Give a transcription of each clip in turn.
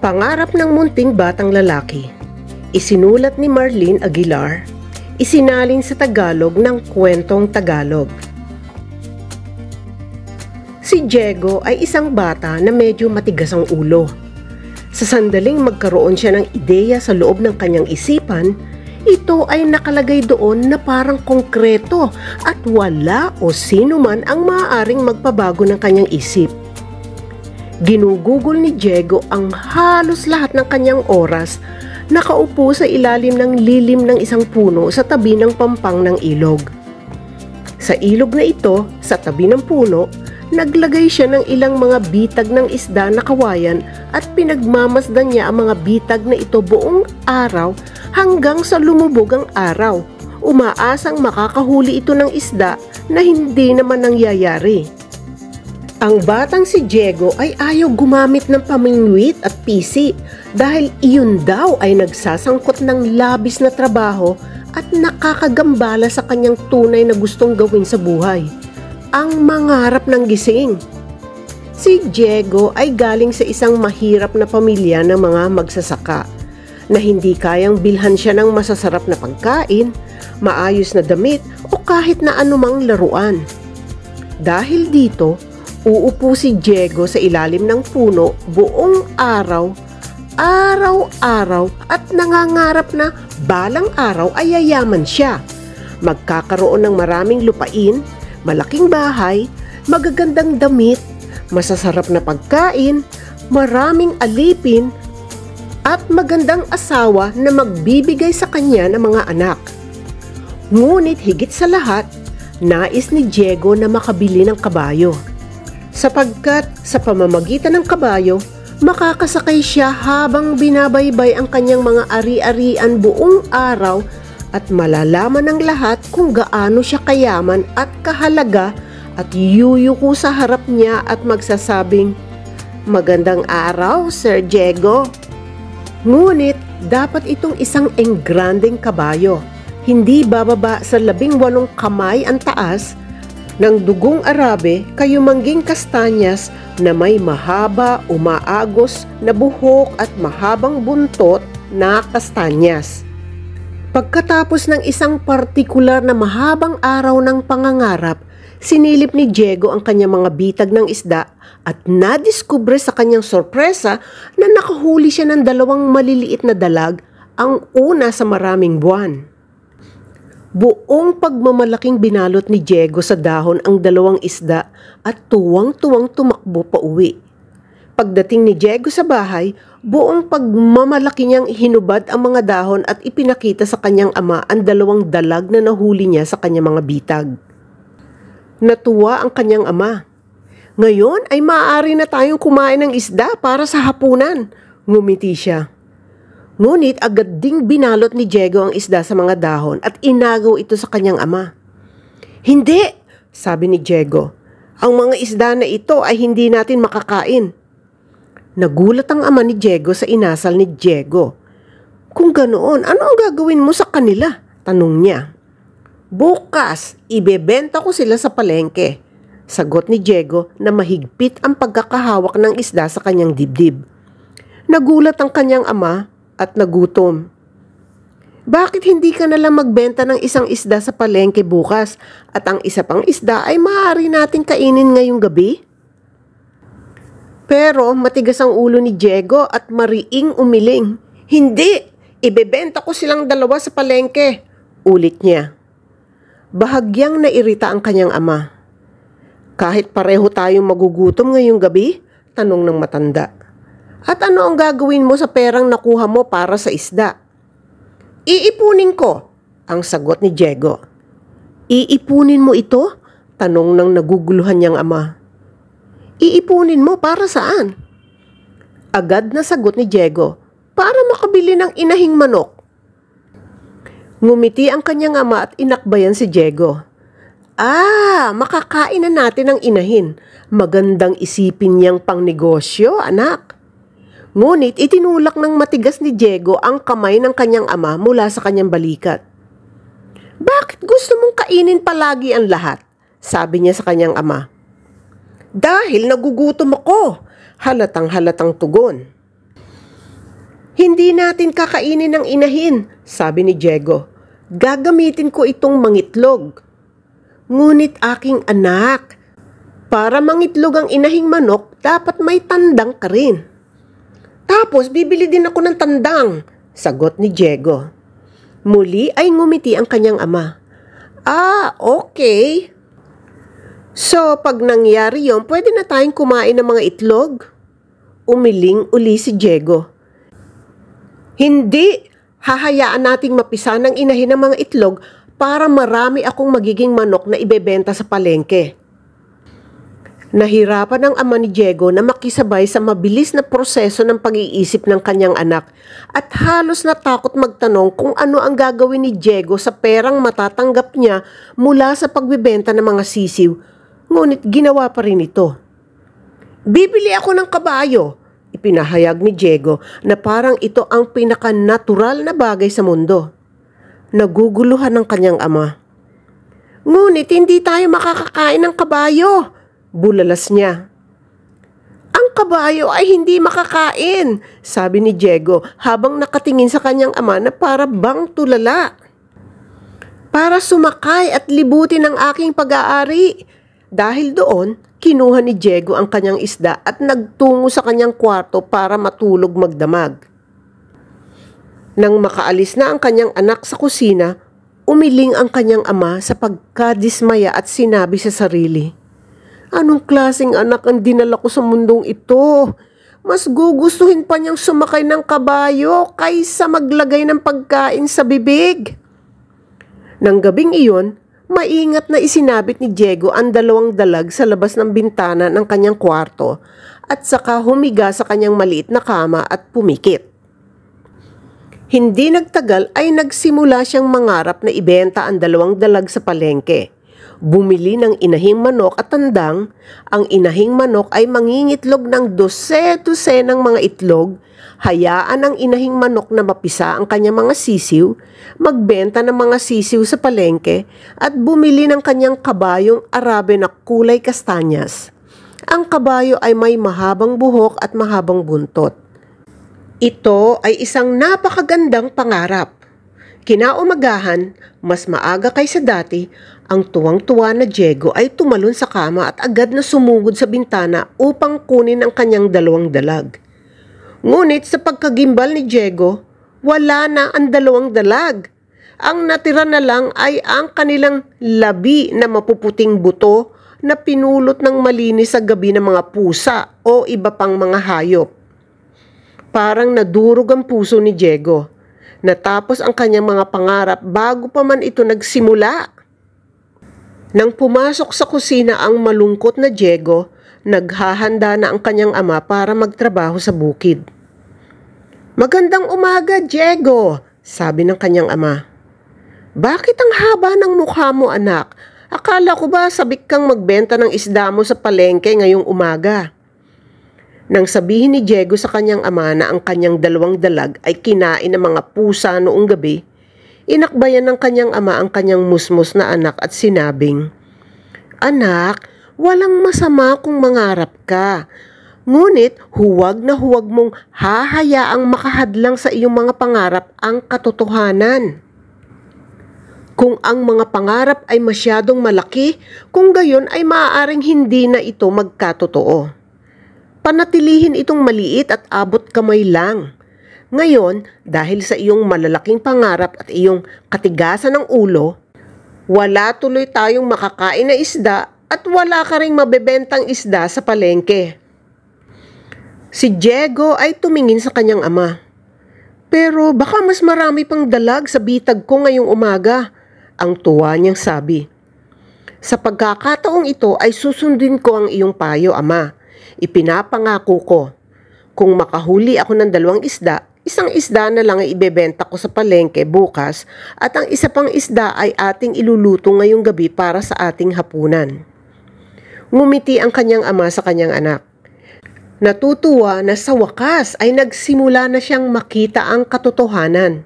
Pangarap ng munting batang lalaki. Isinulat ni Marlene Aguilar. Isinalin sa Tagalog ng Kwentong Tagalog. Si Diego ay isang bata na medyo matigas ang ulo. Sa sandaling magkaroon siya ng ideya sa loob ng kanyang isipan, ito ay nakalagay doon na parang konkreto at wala o sino man ang maaaring magpabago ng kanyang isip. Ginugugol ni Diego ang halos lahat ng kanyang oras, nakaupo sa ilalim ng lilim ng isang puno sa tabi ng pampang ng ilog. Sa ilog na ito, sa tabi ng puno, naglagay siya ng ilang mga bitag ng isda na kawayan at pinagmamasdan niya ang mga bitag na ito buong araw hanggang sa lumubog ang araw, umaasang makakahuli ito ng isda na hindi naman nangyayari. Ang batang si Diego ay ayaw gumamit ng pamingwit at pisi dahil iyon daw ay nagsasangkot ng labis na trabaho at nakakagambala sa kanyang tunay na gustong gawin sa buhay, ang mangarap ng gising. Si Diego ay galing sa isang mahirap na pamilya ng mga magsasaka na hindi kayang bilhan siya ng masasarap na pagkain, maayos na damit o kahit na anumang laruan. Dahil dito, uupo si Diego sa ilalim ng puno buong araw-araw at nangangarap na balang araw ay yayaman siya. Magkakaroon ng maraming lupain, malaking bahay, magagandang damit, masasarap na pagkain, maraming alipin, at magandang asawa na magbibigay sa kanya ng mga anak. Ngunit higit sa lahat, nais ni Diego na makabili ng kabayo. Sapagkat sa pamamagitan ng kabayo, makakasakay siya habang binabaybay ang kanyang mga ari-arian buong araw at malalaman ng lahat kung gaano siya kayaman at kahalaga at yuyuko sa harap niya at magsasabing, "Magandang araw, Sir Diego." Ngunit dapat itong isang engrandeng kabayo, hindi bababa sa 18 kamay ang taas, ng dugong arabe kayumangging kastanyas na may mahaba, umaagos na buhok at mahabang buntot na kastanyas. Pagkatapos ng isang partikular na mahabang araw ng pangangarap, sinilip ni Diego ang kanyang mga bitag ng isda at nadiskubre sa kanyang sorpresa na nakahuli siya ng 2 maliliit na dalag, ang una sa maraming buwan. Buong pagmamalaking binalot ni Diego sa dahon ang 2 isda at tuwang-tuwang tumakbo pa uwi. Pagdating ni Diego sa bahay, buong pagmamalaki niyang hinubad ang mga dahon at ipinakita sa kanyang ama ang 2 dalag na nahuli niya sa kanyang mga bitag. Natuwa ang kanyang ama. "Ngayon ay maaari na tayong kumain ng isda para sa hapunan," ngumiti siya. Ngunit agad ding binalot ni Diego ang isda sa mga dahon at inagaw ito sa kanyang ama. "Hindi," sabi ni Diego. "Ang mga isda na ito ay hindi natin makakain." Nagulat ang ama ni Diego sa inasal ni Diego. "Kung ganoon, ano ang gagawin mo sa kanila?" tanong niya. "Bukas, ibebenta ko sila sa palengke," sagot ni Diego na mahigpit ang pagkakahawak ng isda sa kanyang dibdib. Nagulat ang kanyang ama at nagutom. "Bakit hindi ka nalang magbenta ng isang isda sa palengke bukas at ang isa pang isda ay maaari nating kainin ngayong gabi?" Pero matigas ang ulo ni Diego at mariing umiling. "Hindi! Ibebenta ko silang 2 sa palengke," ulit niya. Bahagyang nairita ang kanyang ama. "Kahit pareho tayong magugutom ngayong gabi?" tanong ng matanda. "At ano ang gagawin mo sa perang nakuha mo para sa isda?" "Iipunin ko," ang sagot ni Diego. "Iipunin mo ito?" tanong ng naguguluhan niyang ama. "Iipunin mo para saan?" Agad na sagot ni Diego, "Para makabili ng inahing manok." Ngumiti ang kanyang ama at inakbayan si Diego. Makakain na natin ang inahin. Magandang isipin niyang pangnegosyo, anak." Ngunit itinulak ng matigas ni Diego ang kamay ng kanyang ama mula sa kanyang balikat. "Bakit gusto mong kainin palagi ang lahat?" sabi niya sa kanyang ama. "Dahil nagugutom ako," halatang-halatang tugon. Hindi natin kakainin ng inahin, sabi ni Diego. Gagamitin ko itong mangitlog. Ngunit aking anak, para mangitlog ang inahing manok, dapat may tandang ka rin. Tapos bibili din ako ng tandang, sagot ni Diego. Muli ay ngumiti ang kanyang ama. Ah, okay. So, pag nangyari yon, pwede na tayong kumain ng mga itlog? Umiling uli si Diego. Hindi, hahayaan nating mapisa ng inahin ng mga itlog para marami akong magiging manok na ibebenta sa palengke. Nahirapan ang ama ni Diego na makisabay sa mabilis na proseso ng pag-iisip ng kanyang anak at halos natakot magtanong kung ano ang gagawin ni Diego sa perang matatanggap niya mula sa pagbebenta ng mga sisiw, ngunit ginawa pa rin ito. Bibili ako ng kabayo, ipinahayag ni Diego na parang ito ang pinaka-natural na bagay sa mundo. Naguguluhan ng kanyang ama. Ngunit hindi tayo makakakain ng kabayo, bulalas niya. Ang kabayo ay hindi makakain, sabi ni Diego habang nakatingin sa kanyang ama na para bang tulala. Para sumakay at libutin ang aking pag-aari. Dahil doon, kinuha ni Diego ang kanyang isda at nagtungo sa kanyang kwarto para matulog magdamag. Nang makaalis na ang kanyang anak sa kusina, umiling ang kanyang ama sa pagkadismaya at sinabi sa sarili, anong klaseng anak ang dinala ko sa mundong ito? Mas gugustuhin pa niyang sumakay ng kabayo kaysa maglagay ng pagkain sa bibig. Nang gabing iyon, maingat na isinabit ni Diego ang 2 dalag sa labas ng bintana ng kanyang kwarto at saka humiga sa kanyang maliit na kama at pumikit. Hindi nagtagal ay nagsimula siyang mangarap na ibenta ang 2 dalag sa palengke. Bumili ng inahing manok at tandang, ang inahing manok ay mangingitlog ng 12 ng mga itlog, hayaan ang inahing manok na mapisa ang kanyang mga sisiw, magbenta ng mga sisiw sa palengke, at bumili ng kanyang kabayong Arabe na kulay kastanyas. Ang kabayo ay may mahabang buhok at mahabang buntot. Ito ay isang napakagandang pangarap. Kinaumagahan, mas maaga kaysa dati, ang tuwang-tuwa na Diego ay tumalon sa kama at agad na sumugod sa bintana upang kunin ang kanyang 2 dalag. Ngunit sa pagkagimbal ni Diego, wala na ang 2 dalag. Ang natira na lang ay ang kanilang labi na mapuputing buto na pinulot ng malinis sa gabi ng mga pusa o iba pang mga hayop. Parang nadurog ang puso ni Diego. Natapos ang kanyang mga pangarap bago pa man ito nagsimula. Nang pumasok sa kusina ang malungkot na Diego, naghahanda na ang kanyang ama para magtrabaho sa bukid. Magandang umaga, Diego, sabi ng kanyang ama. Bakit ang haba ng mukha mo, anak? Akala ko ba sabik kang magbenta ng isda mo sa palengke ngayong umaga? Nang sabihin ni Diego sa kanyang ama na ang kanyang 2 dalag ay kinain ng mga pusa noong gabi, inakbayan ng kanyang ama ang kanyang musmos na anak at sinabing, Anak, walang masama kung mangarap ka. Ngunit huwag na huwag mong hahayaang makahadlang sa iyong mga pangarap ang katotohanan. Kung ang mga pangarap ay masyadong malaki, kung gayon ay maaaring hindi na ito magkatotoo. Panatilihin itong maliit at abot kamay lang. Ngayon, dahil sa iyong malalaking pangarap at iyong katigasan ng ulo, wala tuloy tayong makakain na isda at wala ka ring mabebentang isda sa palengke. Si Diego ay tumingin sa kanyang ama. Pero baka mas marami pang dalag sa bitag ko ngayong umaga, ang tuwa niyang sabi. Sa pagkakataong ito ay susundin ko ang iyong payo, ama. Ipinapangako ko, kung makahuli ako ng 2 isda, isang isda na lang ay ibebenta ko sa palengke bukas at ang isa pang isda ay ating iluluto ngayong gabi para sa ating hapunan. Ngumiti ang kanyang ama sa kanyang anak. Natutuwa na sa wakas ay nagsimula na siyang makita ang katotohanan.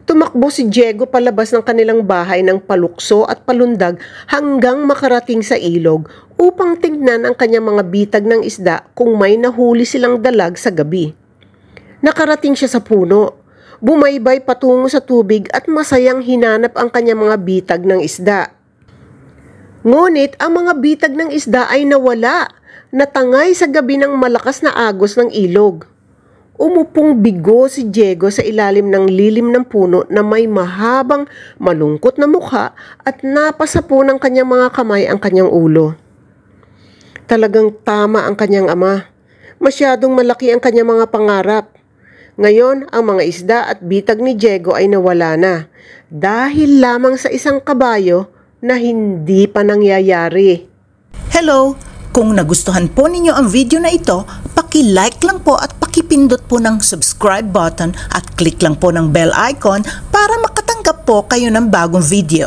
Tumakbo si Diego palabas ng kanilang bahay ng palukso at palundag hanggang makarating sa ilog upang tingnan ang kanyang mga bitag ng isda kung may nahuli silang dalag sa gabi. Nakarating siya sa puno. Bumaybay patungo sa tubig at masayang hinanap ang kanyang mga bitag ng isda. Ngunit ang mga bitag ng isda ay nawala, natangay sa gabi ng malakas na agos ng ilog. Umupong bigo si Diego sa ilalim ng lilim ng puno na may mahabang, malungkot na mukha at napasapo ng kanyang mga kamay ang kanyang ulo. Talagang tama ang kanyang ama. Masyadong malaki ang kanyang mga pangarap. Ngayon, ang mga isda at bitag ni Diego ay nawala na dahil lamang sa isang kabayo na hindi pa nangyayari. Hello! Kung nagustuhan po ninyo ang video na ito, paki-like lang po at pakipindot po ng subscribe button at click lang po ng bell icon para makatanggap po kayo ng bagong video.